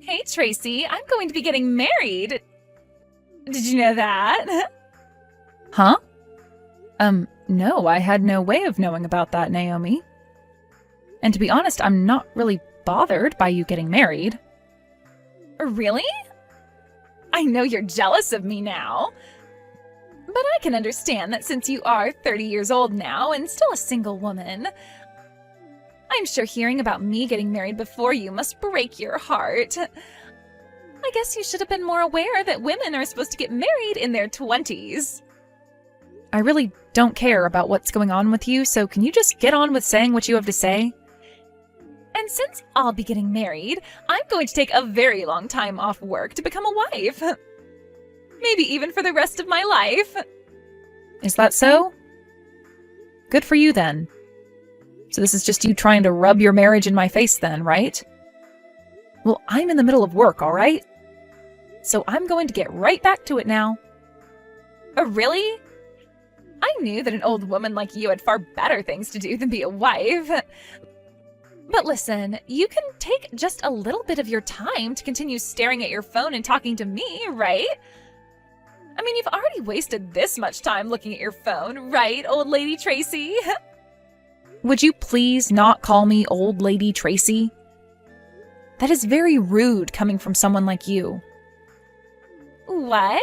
Hey, Tracy, I'm going to be getting married. Did you know that? Huh? No, I had no way of knowing about that, Naomi. And to be honest, I'm not really bothered by you getting married. Really? I know you're jealous of me now. But I can understand that since you are 30 years old now and still a single woman, I'm sure hearing about me getting married before you must break your heart. I guess you should have been more aware that women are supposed to get married in their 20s. I really don't care about what's going on with you, so can you just get on with saying what you have to say? And since I'll be getting married, I'm going to take a very long time off work to become a wife. Maybe even for the rest of my life. Is that so? Good for you then. So this is just you trying to rub your marriage in my face then, right? Well, I'm in the middle of work, all right? So I'm going to get right back to it now. Really? I knew that an old woman like you had far better things to do than be a wife. But listen, you can take just a little bit of your time to continue staring at your phone and talking to me, right? I mean, you've already wasted this much time looking at your phone, right, old lady Tracy? Would you please not call me old lady Tracy? That is very rude coming from someone like you. What?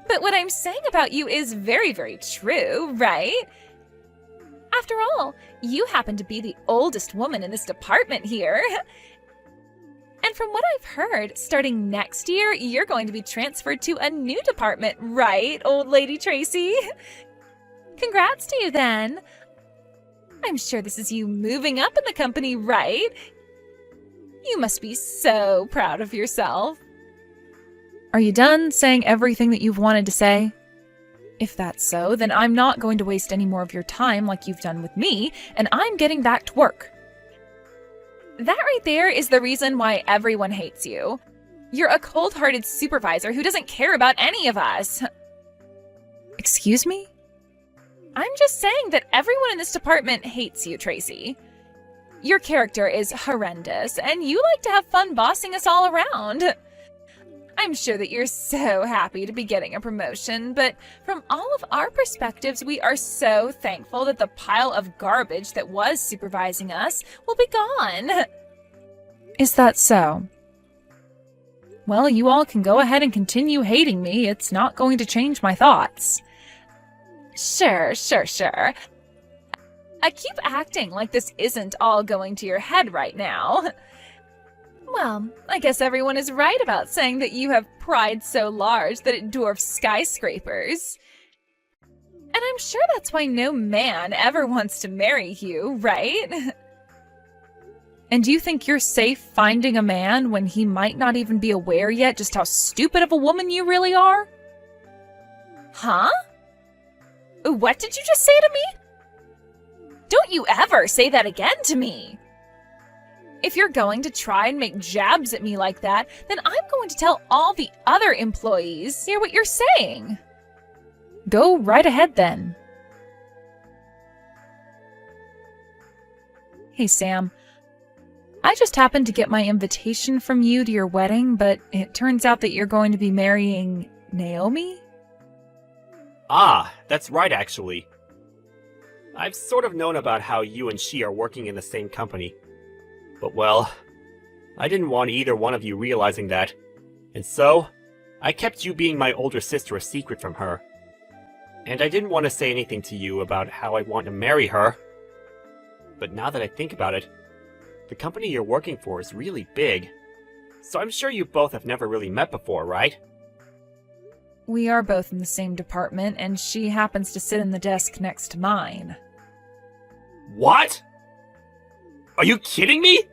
But what I'm saying about you is very, very true, right? After all, you happen to be the oldest woman in this department here. And from what I've heard, starting next year, you're going to be transferred to a new department, right, old lady Tracy? Congrats to you then. I'm sure this is you moving up in the company, right? You must be so proud of yourself. Are you done saying everything that you've wanted to say? If that's so, then I'm not going to waste any more of your time like you've done with me, and I'm getting back to work. That right there is the reason why everyone hates you. You're a cold-hearted supervisor who doesn't care about any of us. Excuse me? I'm just saying that everyone in this department hates you, Tracy. Your character is horrendous, and you like to have fun bossing us all around. I'm sure that you're so happy to be getting a promotion, but from all of our perspectives, we are so thankful that the pile of garbage that was supervising us will be gone. Is that so? Well, you all can go ahead and continue hating me. It's not going to change my thoughts. Sure. I keep acting like this isn't all going to your head right now. Well, I guess everyone is right about saying that you have pride so large that it dwarfs skyscrapers. And I'm sure that's why no man ever wants to marry you, right? And do you think you're safe finding a man when he might not even be aware yet just how stupid of a woman you really are? Huh? What did you just say to me? Don't you ever say that again to me. If you're going to try and make jabs at me like that, then I'm going to tell all the other employees hear what you're saying. Go right ahead then. Hey, Sam. I just happened to get my invitation from you to your wedding, but it turns out that you're going to be marrying Naomi? Ah, that's right, actually. I've sort of known about how you and she are working in the same company. But well, I didn't want either one of you realizing that. And so, I kept you being my older sister a secret from her. And I didn't want to say anything to you about how I want to marry her. But now that I think about it, the company you're working for is really big. So I'm sure you both have never really met before, right? We are both in the same department, and she happens to sit in the desk next to mine. What? Are you kidding me?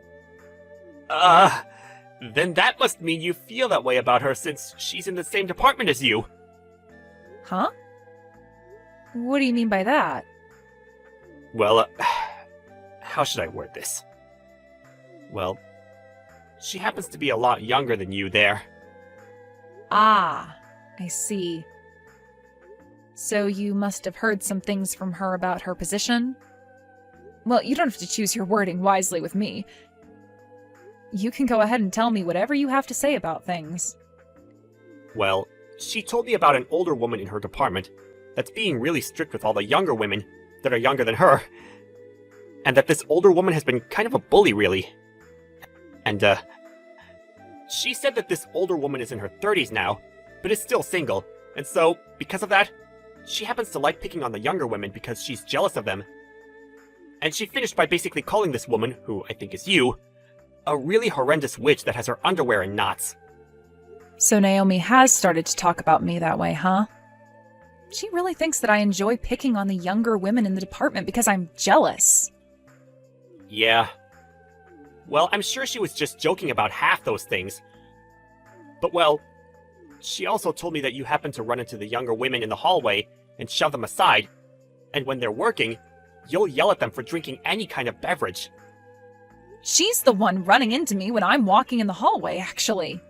Then that must mean you feel that way about her since she's in the same department as you. Huh? What do you mean by that? Well, how should I word this? Well, she happens to be a lot younger than you there. Ah, I see. So you must have heard some things from her about her position? Well, you don't have to choose your wording wisely with me. You can go ahead and tell me whatever you have to say about things. Well, she told me about an older woman in her department that's being really strict with all the younger women that are younger than her. And that this older woman has been kind of a bully, really. And, she said that this older woman is in her 30s now, but is still single. And so, because of that, she happens to like picking on the younger women because she's jealous of them. And she finished by basically calling this woman, who I think is you, a really horrendous witch that has her underwear in knots. So Naomi has started to talk about me that way, huh? She really thinks that I enjoy picking on the younger women in the department because I'm jealous. Yeah. Well, I'm sure she was just joking about half those things. But well, she also told me that you happen to run into the younger women in the hallway and shove them aside, and when they're working, you'll yell at them for drinking any kind of beverage. She's the one running into me when I'm walking in the hallway, actually.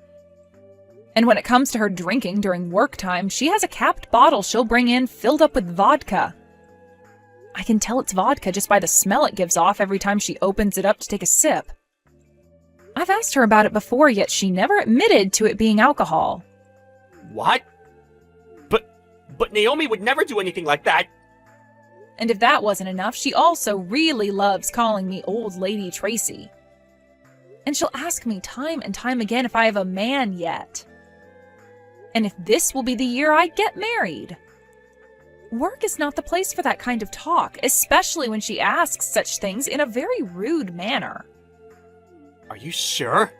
And when it comes to her drinking during work time, she has a capped bottle she'll bring in filled up with vodka. I can tell it's vodka just by the smell it gives off every time she opens it up to take a sip. I've asked her about it before, yet she never admitted to it being alcohol. What? But Naomi would never do anything like that. And if that wasn't enough, she also really loves calling me Old Lady Tracy. And she'll ask me time and time again if I have a man yet. And if this will be the year I get married. Work is not the place for that kind of talk, especially when she asks such things in a very rude manner. Are you sure?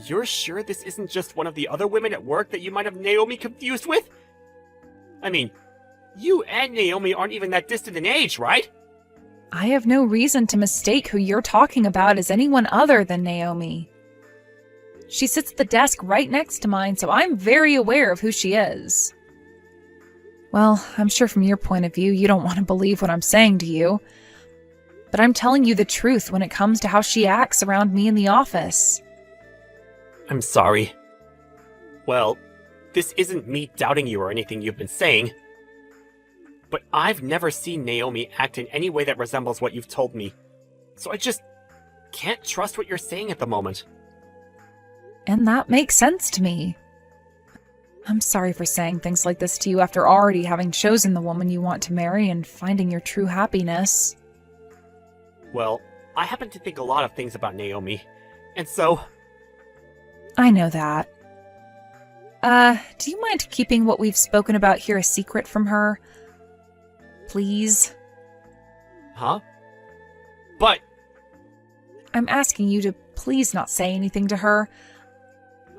You're sure this isn't just one of the other women at work that you might have Naomi confused with? I mean, you and Naomi aren't even that distant in age, right? I have no reason to mistake who you're talking about as anyone other than Naomi. She sits at the desk right next to mine, so I'm very aware of who she is. Well, I'm sure from your point of view, you don't want to believe what I'm saying to you. But I'm telling you the truth when it comes to how she acts around me in the office. I'm sorry. Well, this isn't me doubting you or anything you've been saying. But I've never seen Naomi act in any way that resembles what you've told me. So I just can't trust what you're saying at the moment. And that makes sense to me. I'm sorry for saying things like this to you after already having chosen the woman you want to marry and finding your true happiness. Well, I happen to think a lot of things about Naomi, and so... I know that. Do you mind keeping what we've spoken about here a secret from her? Please? Huh? But... I'm asking you to please not say anything to her.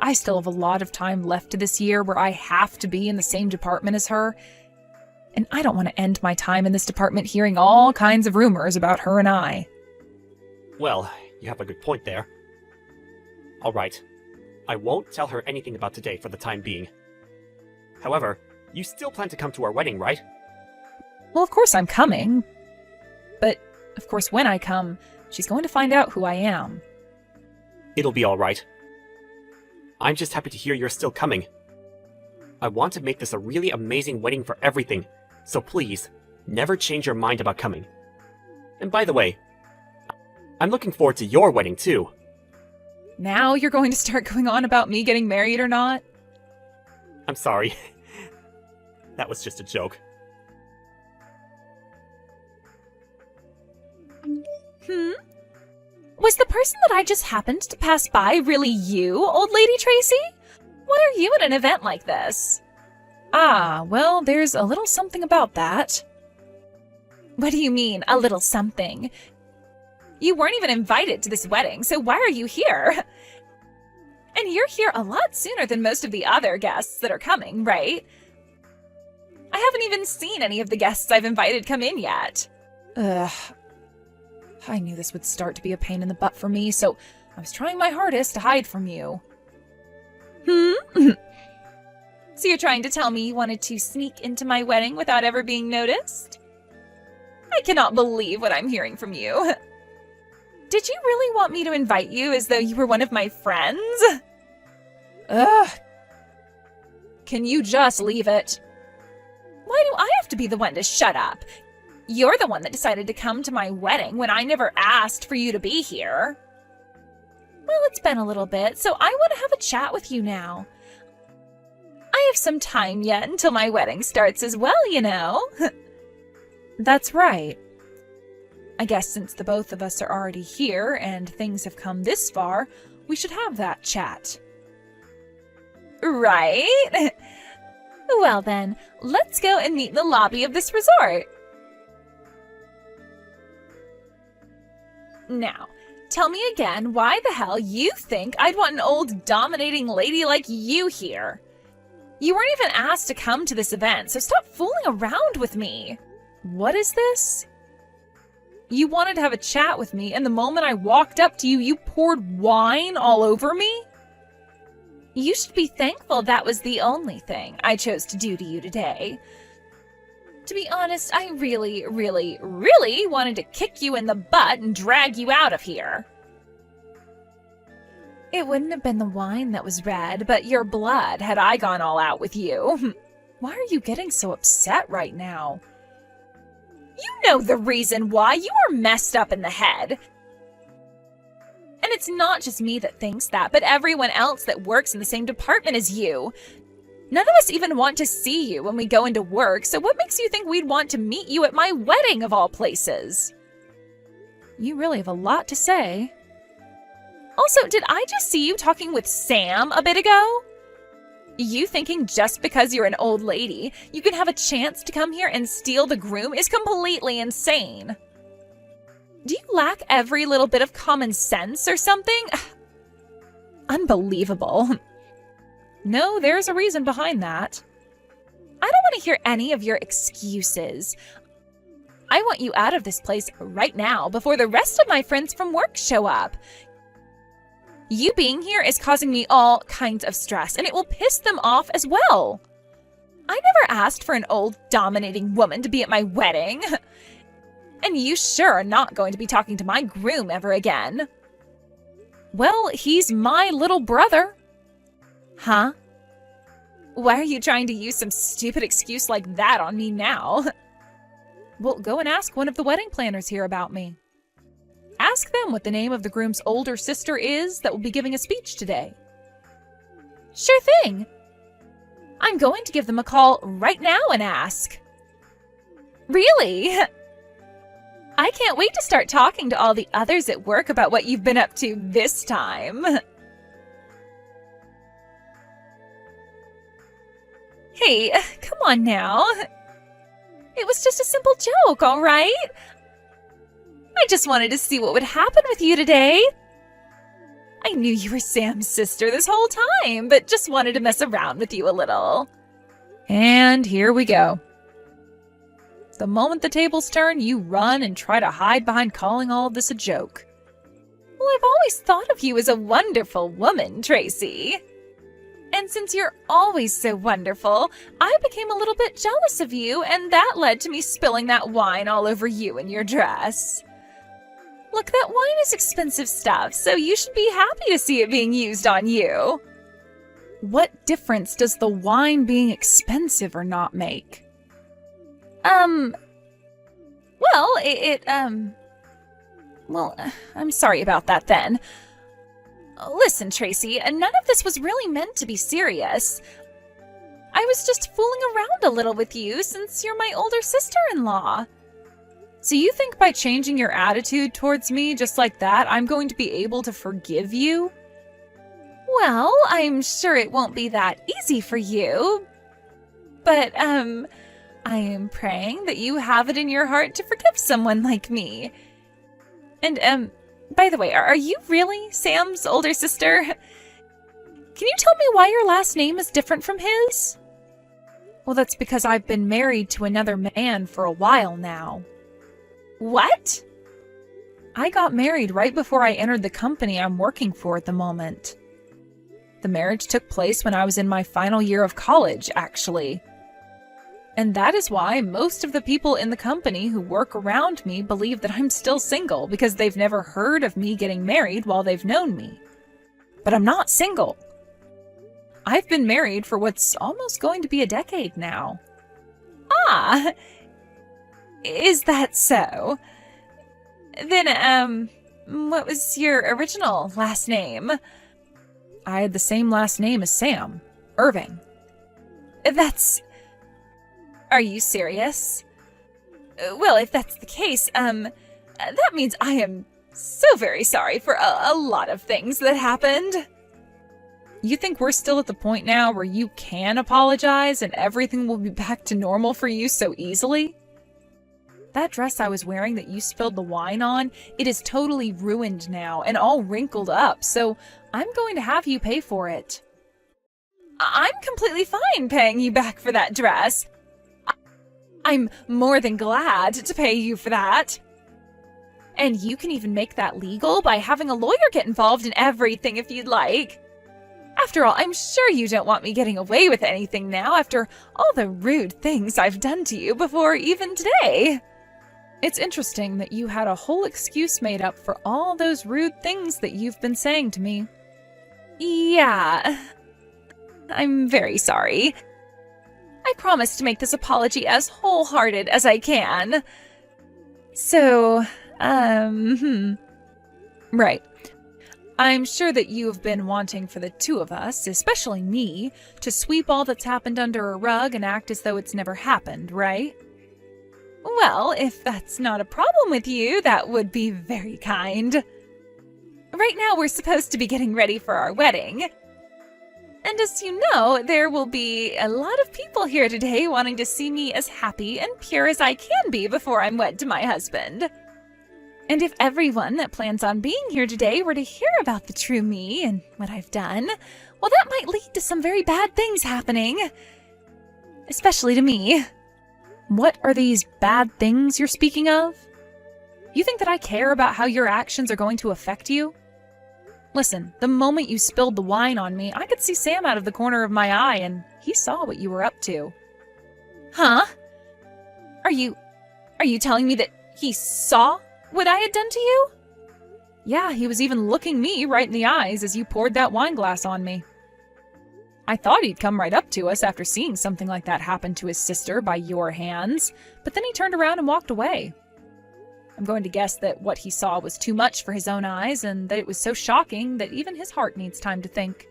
I still have a lot of time left to this year where I have to be in the same department as her, and I don't want to end my time in this department hearing all kinds of rumors about her and I. Well, you have a good point there. Alright. I won't tell her anything about today for the time being. However, you still plan to come to our wedding, right? Well, of course I'm coming. But, of course, when I come, she's going to find out who I am. It'll be alright. I'm just happy to hear you're still coming. I want to make this a really amazing wedding for everything, so please, never change your mind about coming. And by the way, I'm looking forward to your wedding too. Now you're going to start going on about me getting married or not? I'm sorry. That was just a joke. Was the person that I just happened to pass by really you, Old Lady Tracy? Why are you at an event like this? Ah, well, there's a little something about that. What do you mean, a little something? You weren't even invited to this wedding, so why are you here? And you're here a lot sooner than most of the other guests that are coming, right? I haven't even seen any of the guests I've invited come in yet. Ugh. I knew this would start to be a pain in the butt for me, so I was trying my hardest to hide from you. So you're trying to tell me you wanted to sneak into my wedding without ever being noticed? I cannot believe what I'm hearing from you. Did you really want me to invite you as though you were one of my friends? Ugh. Can you just leave it? Why do I have to be the one to shut up? You're the one that decided to come to my wedding when I never asked for you to be here. Well, it's been a little bit, so I want to have a chat with you now. I have some time yet until my wedding starts as well, you know. That's right. I guess since the both of us are already here and things have come this far, we should have that chat. Right? Well then, let's go and meet in the lobby of this resort. Now, tell me again why the hell you think I'd want an old dominating lady like you here. You weren't even asked to come to this event, so stop fooling around with me. What is this? You wanted to have a chat with me, and the moment I walked up to you, you poured wine all over me? You should be thankful that was the only thing I chose to do to you today. To be honest, I really, really, really wanted to kick you in the butt and drag you out of here. It wouldn't have been the wine that was red, but your blood had I gone all out with you. Why are you getting so upset right now? You know the reason why. You are messed up in the head. And it's not just me that thinks that, but everyone else that works in the same department as you. None of us even want to see you when we go into work, so what makes you think we'd want to meet you at my wedding of all places? You really have a lot to say. Also, did I just see you talking with Sam a bit ago? You thinking just because you're an old lady, you can have a chance to come here and steal the groom is completely insane. Do you lack every little bit of common sense or something? Unbelievable. No, there's a reason behind that. I don't want to hear any of your excuses. I want you out of this place right now before the rest of my friends from work show up. You being here is causing me all kinds of stress, and it will piss them off as well. I never asked for an old, dominating woman to be at my wedding. And you sure are not going to be talking to my groom ever again. Well, he's my little brother. Huh? Why are you trying to use some stupid excuse like that on me now? Well, go and ask one of the wedding planners here about me. Ask them what the name of the groom's older sister is that will be giving a speech today. Sure thing. I'm going to give them a call right now and ask. Really? I can't wait to start talking to all the others at work about what you've been up to this time. Hey, come on now. It was just a simple joke, all right? I just wanted to see what would happen with you today. I knew you were Sam's sister this whole time, but just wanted to mess around with you a little. And here we go. The moment the tables turn, you run and try to hide behind calling all of this a joke. Well, I've always thought of you as a wonderful woman, Tracy. And since you're always so wonderful, I became a little bit jealous of you, and that led to me spilling that wine all over you and your dress. Look, that wine is expensive stuff, so you should be happy to see it being used on you. What difference does the wine being expensive or not make? Well, I'm sorry about that then. Listen, Tracy, none of this was really meant to be serious. I was just fooling around a little with you since you're my older sister-in-law. So you think by changing your attitude towards me just like that, I'm going to be able to forgive you? Well, I'm sure it won't be that easy for you. But, I am praying that you have it in your heart to forgive someone like me. And, by the way, are you really Sam's older sister? Can you tell me why your last name is different from his? Well, that's because I've been married to another man for a while now. What? I got married right before I entered the company I'm working for at the moment. The marriage took place when I was in my final year of college, actually. And that is why most of the people in the company who work around me believe that I'm still single because they've never heard of me getting married while they've known me. But I'm not single. I've been married for what's almost going to be a decade now. Ah, is that so? Then, what was your original last name? I had the same last name as Sam, Irving. Are you serious? Well, if that's the case, that means I am so very sorry for a lot of things that happened. You think we're still at the point now where you can apologize and everything will be back to normal for you so easily? That dress I was wearing that you spilled the wine on, it is totally ruined now and all wrinkled up, so I'm going to have you pay for it. I'm completely fine paying you back for that dress. I'm more than glad to pay you for that. And you can even make that legal by having a lawyer get involved in everything if you'd like. After all, I'm sure you don't want me getting away with anything now after all the rude things I've done to you before even today. It's interesting that you had a whole excuse made up for all those rude things that you've been saying to me. Yeah. I'm very sorry. I promise to make this apology as wholehearted as I can. So, Right. I'm sure that you have been wanting for the two of us, especially me, to sweep all that's happened under a rug and act as though it's never happened, right? Well, if that's not a problem with you, that would be very kind. Right now, we're supposed to be getting ready for our wedding. And as you know, there will be a lot of people here today wanting to see me as happy and pure as I can be before I'm wed to my husband. And if everyone that plans on being here today were to hear about the true me and what I've done, well, that might lead to some very bad things happening. Especially to me. What are these bad things you're speaking of? You think that I care about how your actions are going to affect you? Listen, the moment you spilled the wine on me, I could see Sam out of the corner of my eye, and he saw what you were up to. Huh? Are you telling me that he saw what I had done to you? Yeah, he was even looking me right in the eyes as you poured that wine glass on me. I thought he'd come right up to us after seeing something like that happen to his sister by your hands, but then he turned around and walked away. I'm going to guess that what he saw was too much for his own eyes, and that it was so shocking that even his heart needs time to think.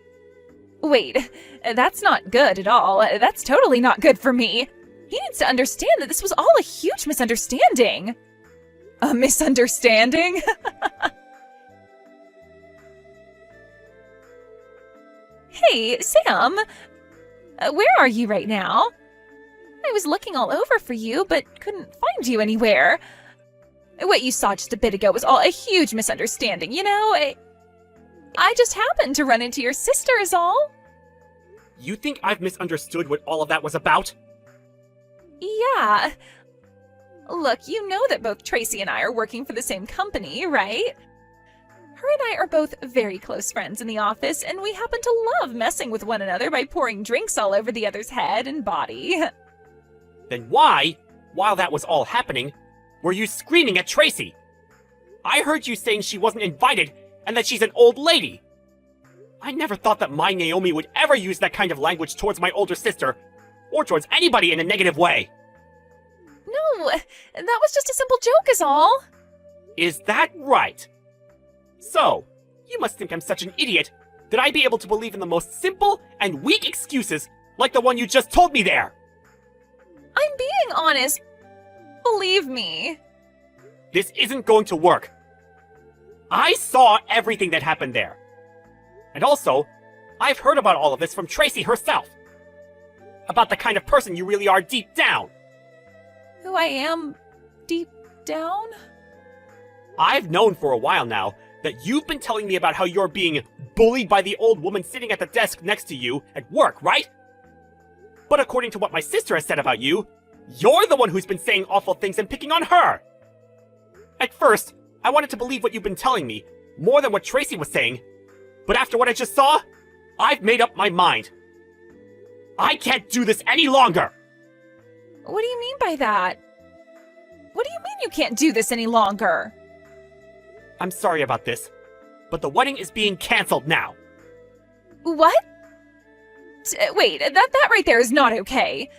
Wait, that's not good at all. That's totally not good for me. He needs to understand that this was all a huge misunderstanding. A misunderstanding? Hey, Sam. Where are you right now? I was looking all over for you, but couldn't find you anywhere. What you saw just a bit ago was all a huge misunderstanding, you know? I just happened to run into your sister is all. You think I've misunderstood what all of that was about? Yeah. Look, you know that both Tracy and I are working for the same company, right? Her and I are both very close friends in the office, and we happen to love messing with one another by pouring drinks all over the other's head and body. Then why, while that was all happening, were you screaming at Tracy? I heard you saying she wasn't invited and that she's an old lady. I never thought that my Naomi would ever use that kind of language towards my older sister, or towards anybody in a negative way. No, that was just a simple joke is all. Is that right? So, you must think I'm such an idiot that I'd be able to believe in the most simple and weak excuses like the one you just told me there. I'm being honest. Believe me. This isn't going to work. I saw everything that happened there. And also, I've heard about all of this from Tracy herself. About the kind of person you really are deep down. Who I am deep down? I've known for a while now that you've been telling me about how you're being bullied by the old woman sitting at the desk next to you at work, right? But according to what my sister has said about you, you're the one who's been saying awful things and picking on her. At first, I wanted to believe what you've been telling me, more than what Tracy was saying. But after what I just saw, I've made up my mind. I can't do this any longer! What do you mean by that? What do you mean you can't do this any longer? I'm sorry about this, but the wedding is being cancelled now. What? Wait, that right there is not okay.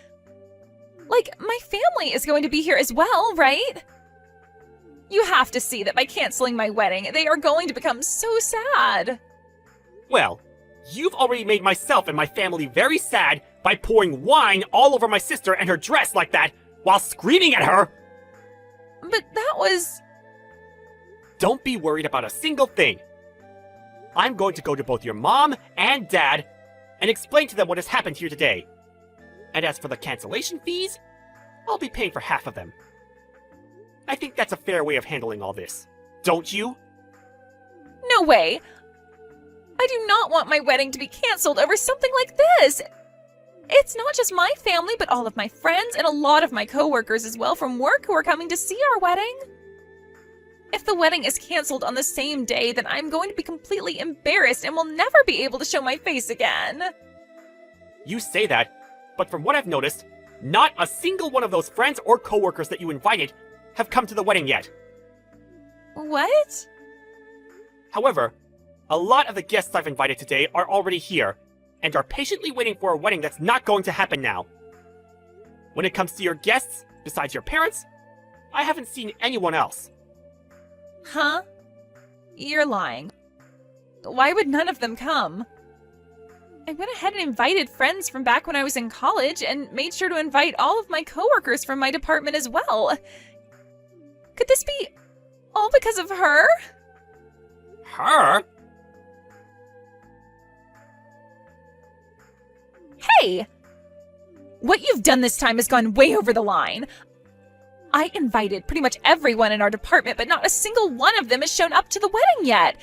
Like, my family is going to be here as well, right? You have to see that by canceling my wedding, they are going to become so sad. Well, you've already made myself and my family very sad by pouring wine all over my sister and her dress like that while screaming at her. But that was... Don't be worried about a single thing. I'm going to go to both your mom and dad and explain to them what has happened here today. And as for the cancellation fees, I'll be paying for half of them. I think that's a fair way of handling all this. Don't you? No way! I do not want my wedding to be canceled over something like this! It's not just my family, but all of my friends and a lot of my coworkers as well from work who are coming to see our wedding. If the wedding is canceled on the same day, then I'm going to be completely embarrassed and will never be able to show my face again. You say that, but from what I've noticed, not a single one of those friends or coworkers that you invited have come to the wedding yet. What? However, a lot of the guests I've invited today are already here, and are patiently waiting for a wedding that's not going to happen now. When it comes to your guests, besides your parents, I haven't seen anyone else. Huh? You're lying. Why would none of them come? I went ahead and invited friends from back when I was in college and made sure to invite all of my coworkers from my department as well. Could this be all because of her? Her? Hey! What you've done this time has gone way over the line. I invited pretty much everyone in our department, but not a single one of them has shown up to the wedding yet.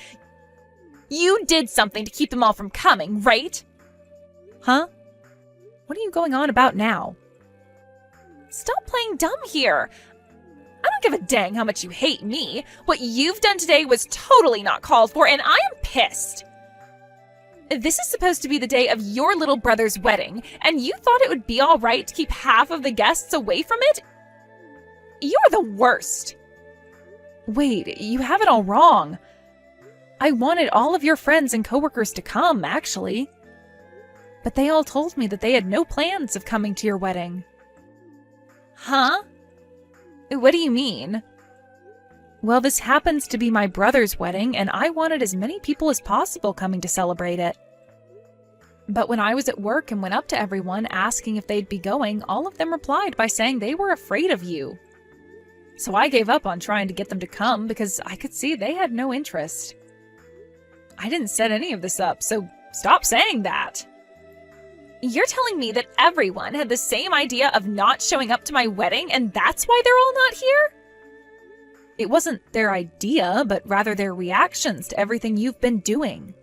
You did something to keep them all from coming, right? Huh? What are you going on about now? Stop playing dumb here. I don't give a dang how much you hate me. What you've done today was totally not called for, and I am pissed. This is supposed to be the day of your little brother's wedding, and you thought it would be all right to keep half of the guests away from it? You're the worst. Wait, you have it all wrong. I wanted all of your friends and coworkers to come, actually. But they all told me that they had no plans of coming to your wedding. Huh? What do you mean? Well, this happens to be my brother's wedding, and I wanted as many people as possible coming to celebrate it. But when I was at work and went up to everyone asking if they'd be going, all of them replied by saying they were afraid of you. So I gave up on trying to get them to come because I could see they had no interest. I didn't set any of this up, so stop saying that. You're telling me that everyone had the same idea of not showing up to my wedding, and that's why they're all not here? It wasn't their idea, but rather their reactions to everything you've been doing.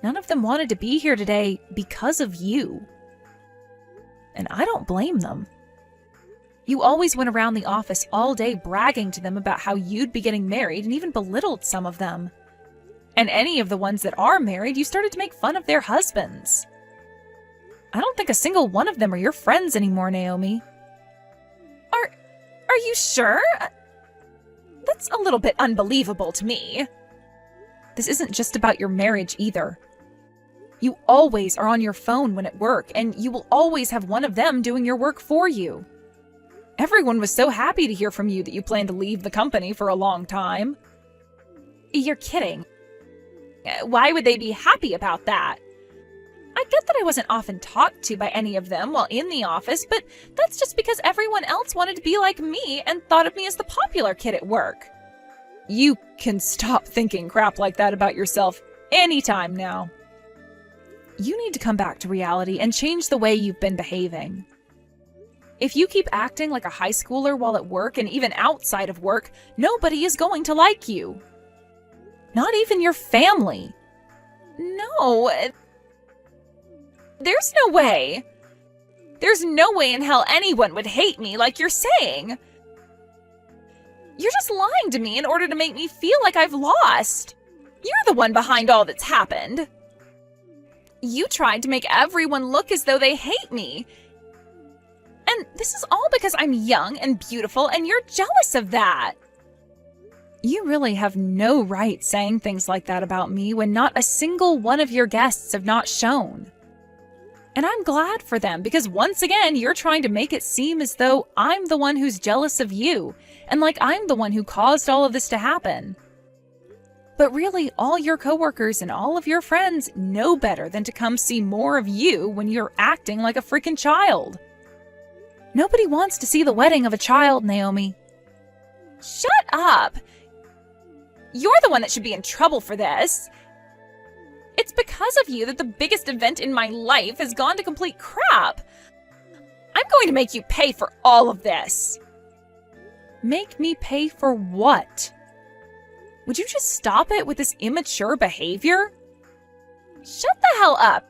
None of them wanted to be here today because of you. And I don't blame them. You always went around the office all day bragging to them about how you'd be getting married and even belittled some of them. And any of the ones that are married, you started to make fun of their husbands. I don't think a single one of them are your friends anymore, Naomi. Are you sure? That's a little bit unbelievable to me. This isn't just about your marriage either. You always are on your phone when at work, and you will always have one of them doing your work for you. Everyone was so happy to hear from you that you plan to leave the company for a long time. You're kidding. Why would they be happy about that? I get that I wasn't often talked to by any of them while in the office, but that's just because everyone else wanted to be like me and thought of me as the popular kid at work. You can stop thinking crap like that about yourself anytime now. You need to come back to reality and change the way you've been behaving. If you keep acting like a high schooler while at work and even outside of work, nobody is going to like you. Not even your family. No. There's no way. There's no way in hell anyone would hate me like you're saying. You're just lying to me in order to make me feel like I've lost. You're the one behind all that's happened. You tried to make everyone look as though they hate me. And this is all because I'm young and beautiful, and you're jealous of that. You really have no right saying things like that about me when not a single one of your guests have not shown. And I'm glad for them, because once again, you're trying to make it seem as though I'm the one who's jealous of you, and like I'm the one who caused all of this to happen. But really, all your coworkers and all of your friends know better than to come see more of you when you're acting like a freaking child. Nobody wants to see the wedding of a child, Naomi. Shut up! You're the one that should be in trouble for this. It's because of you that the biggest event in my life has gone to complete crap. I'm going to make you pay for all of this. Make me pay for what? Would you just stop it with this immature behavior? Shut the hell up.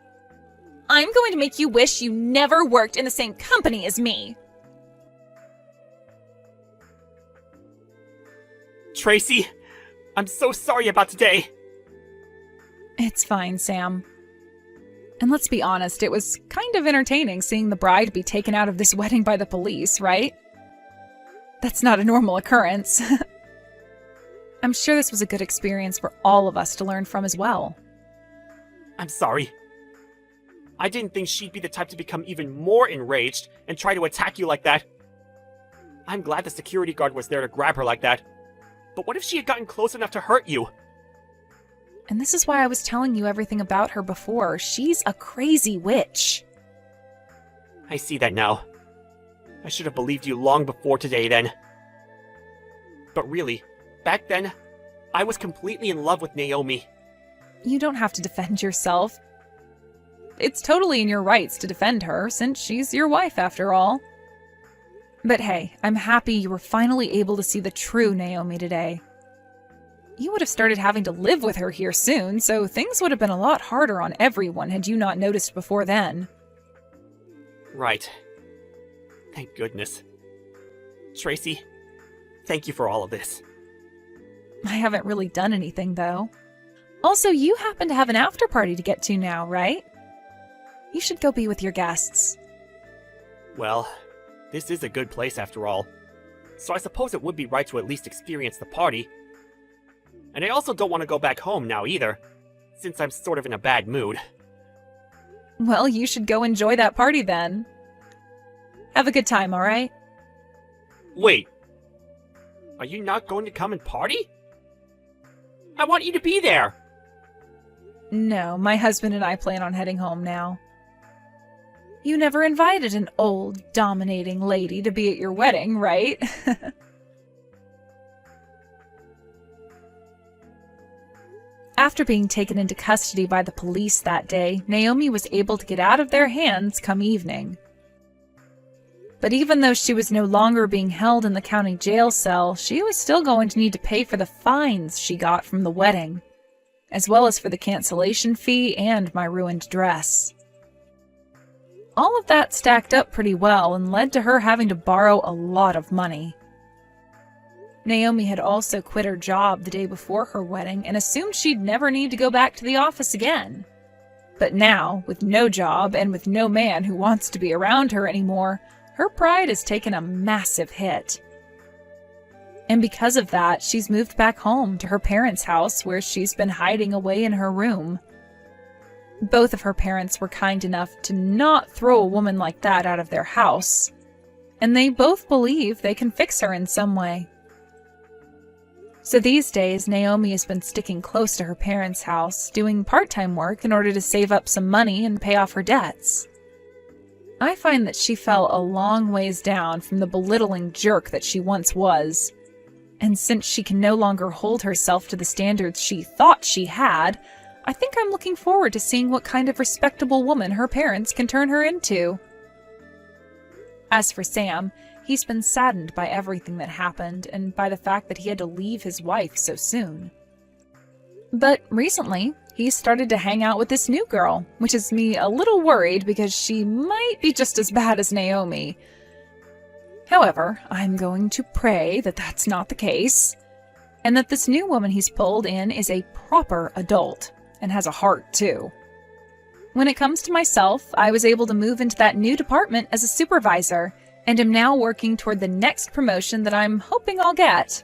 I'm going to make you wish you never worked in the same company as me. Tracy, I'm so sorry about today. It's fine, Sam. And let's be honest, it was kind of entertaining seeing the bride be taken out of this wedding by the police, right? That's not a normal occurrence. I'm sure this was a good experience for all of us to learn from as well. I'm sorry. I didn't think she'd be the type to become even more enraged and try to attack you like that. I'm glad the security guard was there to grab her like that. But what if she had gotten close enough to hurt you? And this is why I was telling you everything about her before. She's a crazy witch. I see that now. I should have believed you long before today then. But really, back then, I was completely in love with Naomi. You don't have to defend yourself. It's totally in your rights to defend her, since she's your wife after all. But hey, I'm happy you were finally able to see the true Naomi today. You would have started having to live with her here soon, so things would have been a lot harder on everyone had you not noticed before then. Right. Thank goodness. Tracy, thank you for all of this. I haven't really done anything, though. Also, you happen to have an after party to get to now, right? You should go be with your guests. Well, this is a good place after all, so I suppose it would be right to at least experience the party. And I also don't want to go back home now either, since I'm sort of in a bad mood. Well, you should go enjoy that party then. Have a good time, alright? Wait. Are you not going to come and party? I want you to be there! No, my husband and I plan on heading home now. You never invited an old, dominating lady to be at your wedding, right? After being taken into custody by the police that day, Naomi was able to get out of their hands come evening. But even though she was no longer being held in the county jail cell, she was still going to need to pay for the fines she got from the wedding, as well as for the cancellation fee and my ruined dress. All of that stacked up pretty well and led to her having to borrow a lot of money. Naomi had also quit her job the day before her wedding and assumed she'd never need to go back to the office again. But now, with no job and with no man who wants to be around her anymore, her pride has taken a massive hit. And because of that, she's moved back home to her parents' house where she's been hiding away in her room. Both of her parents were kind enough to not throw a woman like that out of their house, and they both believe they can fix her in some way. So these days, Naomi has been sticking close to her parents' house, doing part-time work in order to save up some money and pay off her debts. I find that she fell a long ways down from the belittling jerk that she once was. And since she can no longer hold herself to the standards she thought she had, I think I'm looking forward to seeing what kind of respectable woman her parents can turn her into. As for Sam, he's been saddened by everything that happened and by the fact that he had to leave his wife so soon. But recently, he started to hang out with this new girl, which has me a little worried because she might be just as bad as Naomi. However, I'm going to pray that that's not the case, and that this new woman he's pulled in is a proper adult, and has a heart too. When it comes to myself, I was able to move into that new department as a supervisor, and am now working toward the next promotion that I'm hoping I'll get.